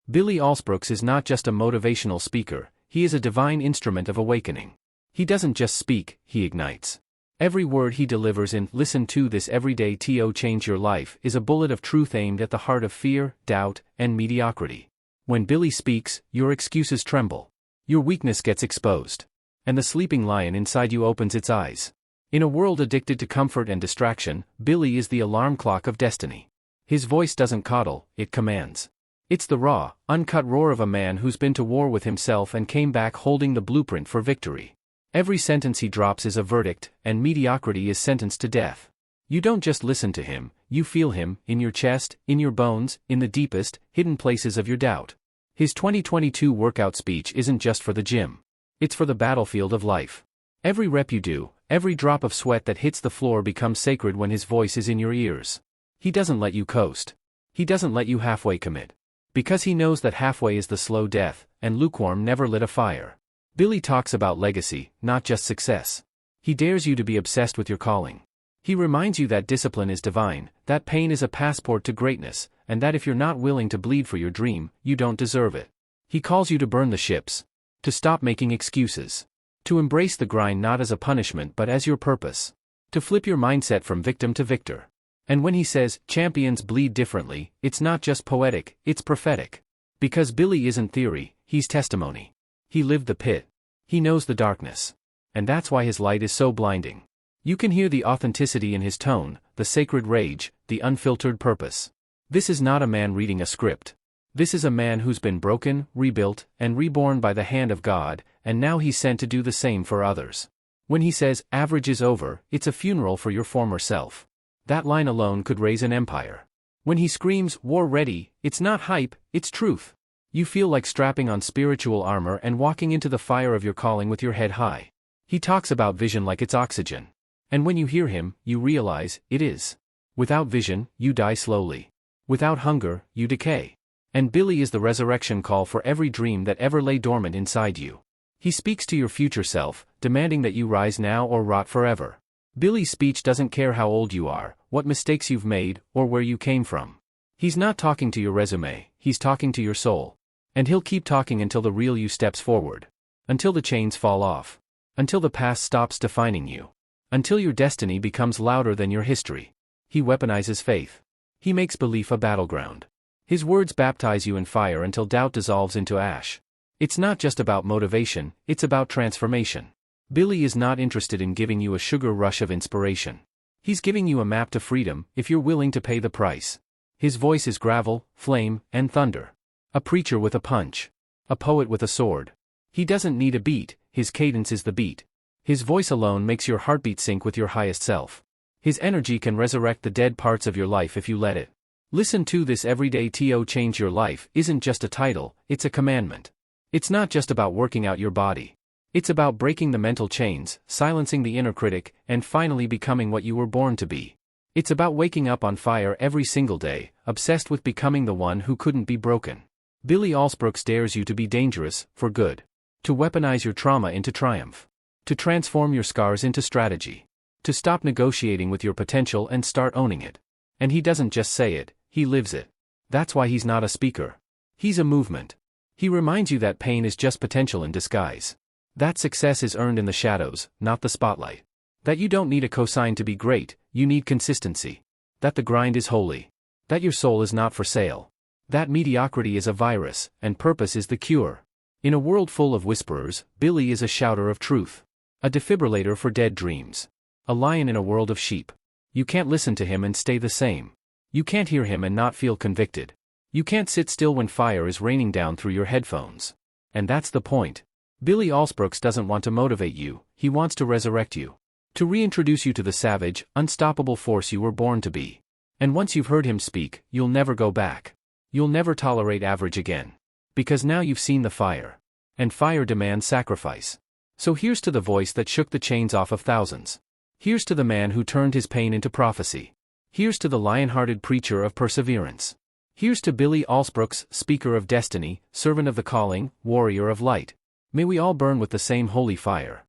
Billy Alsbrooks is not just a motivational speaker, he is a divine instrument of awakening. He doesn't just speak, he ignites. Every word he delivers in "Listen to This Everyday to Change Your Life" is a bullet of truth aimed at the heart of fear, doubt, and mediocrity. When Billy speaks, your excuses tremble. Your weakness gets exposed. And the sleeping lion inside you opens its eyes. In a world addicted to comfort and distraction, Billy is the alarm clock of destiny. His voice doesn't coddle, it commands. It's the raw, uncut roar of a man who's been to war with himself and came back holding the blueprint for victory. Every sentence he drops is a verdict, and mediocrity is sentenced to death. You don't just listen to him, you feel him, in your chest, in your bones, in the deepest, hidden places of your doubt. His 2022 workout speech isn't just for the gym. It's for the battlefield of life. Every rep you do, every drop of sweat that hits the floor becomes sacred when his voice is in your ears. He doesn't let you coast. He doesn't let you halfway commit. Because he knows that halfway is the slow death, and lukewarm never lit a fire. Billy talks about legacy, not just success. He dares you to be obsessed with your calling. He reminds you that discipline is divine, that pain is a passport to greatness, and that if you're not willing to bleed for your dream, you don't deserve it. He calls you to burn the ships. To stop making excuses. To embrace the grind not as a punishment but as your purpose. To flip your mindset from victim to victor. And when he says, "Champions bleed differently," it's not just poetic, it's prophetic. Because Billy isn't theory, he's testimony. He lived the pit. He knows the darkness. And that's why his light is so blinding. You can hear the authenticity in his tone, the sacred rage, the unfiltered purpose. This is not a man reading a script. This is a man who's been broken, rebuilt, and reborn by the hand of God, and now he's sent to do the same for others. When he says, "Average is over," it's a funeral for your former self. That line alone could raise an empire. When he screams, "War ready," it's not hype, it's truth. You feel like strapping on spiritual armor and walking into the fire of your calling with your head high. He talks about vision like it's oxygen. And when you hear him, you realize, it is. Without vision, you die slowly. Without hunger, you decay. And Billy is the resurrection call for every dream that ever lay dormant inside you. He speaks to your future self, demanding that you rise now or rot forever. Billy's speech doesn't care how old you are, what mistakes you've made, or where you came from. He's not talking to your resume, he's talking to your soul. And he'll keep talking until the real you steps forward. Until the chains fall off. Until the past stops defining you. Until your destiny becomes louder than your history. He weaponizes faith. He makes belief a battleground. His words baptize you in fire until doubt dissolves into ash. It's not just about motivation, it's about transformation. Billy is not interested in giving you a sugar rush of inspiration. He's giving you a map to freedom, if you're willing to pay the price. His voice is gravel, flame, and thunder. A preacher with a punch. A poet with a sword. He doesn't need a beat, his cadence is the beat. His voice alone makes your heartbeat sync with your highest self. His energy can resurrect the dead parts of your life if you let it. Listen to This Everyday to Change Your Life isn't just a title, it's a commandment. It's not just about working out your body. It's about breaking the mental chains, silencing the inner critic, and finally becoming what you were born to be. It's about waking up on fire every single day, obsessed with becoming the one who couldn't be broken. Billy Alsbrooks dares you to be dangerous, for good. To weaponize your trauma into triumph. To transform your scars into strategy. To stop negotiating with your potential and start owning it. And he doesn't just say it, he lives it. That's why he's not a speaker. He's a movement. He reminds you that pain is just potential in disguise. That success is earned in the shadows, not the spotlight. That you don't need a cosign to be great, you need consistency. That the grind is holy. That your soul is not for sale. That mediocrity is a virus, and purpose is the cure. In a world full of whisperers, Billy is a shouter of truth. A defibrillator for dead dreams. A lion in a world of sheep. You can't listen to him and stay the same. You can't hear him and not feel convicted. You can't sit still when fire is raining down through your headphones. And that's the point. Billy Alsbrooks doesn't want to motivate you, he wants to resurrect you. To reintroduce you to the savage, unstoppable force you were born to be. And once you've heard him speak, you'll never go back. You'll never tolerate average again. Because now you've seen the fire. And fire demands sacrifice. So here's to the voice that shook the chains off of thousands. Here's to the man who turned his pain into prophecy. Here's to the lion-hearted preacher of perseverance. Here's to Billy Alsbrooks, speaker of destiny, servant of the calling, warrior of light. May we all burn with the same holy fire.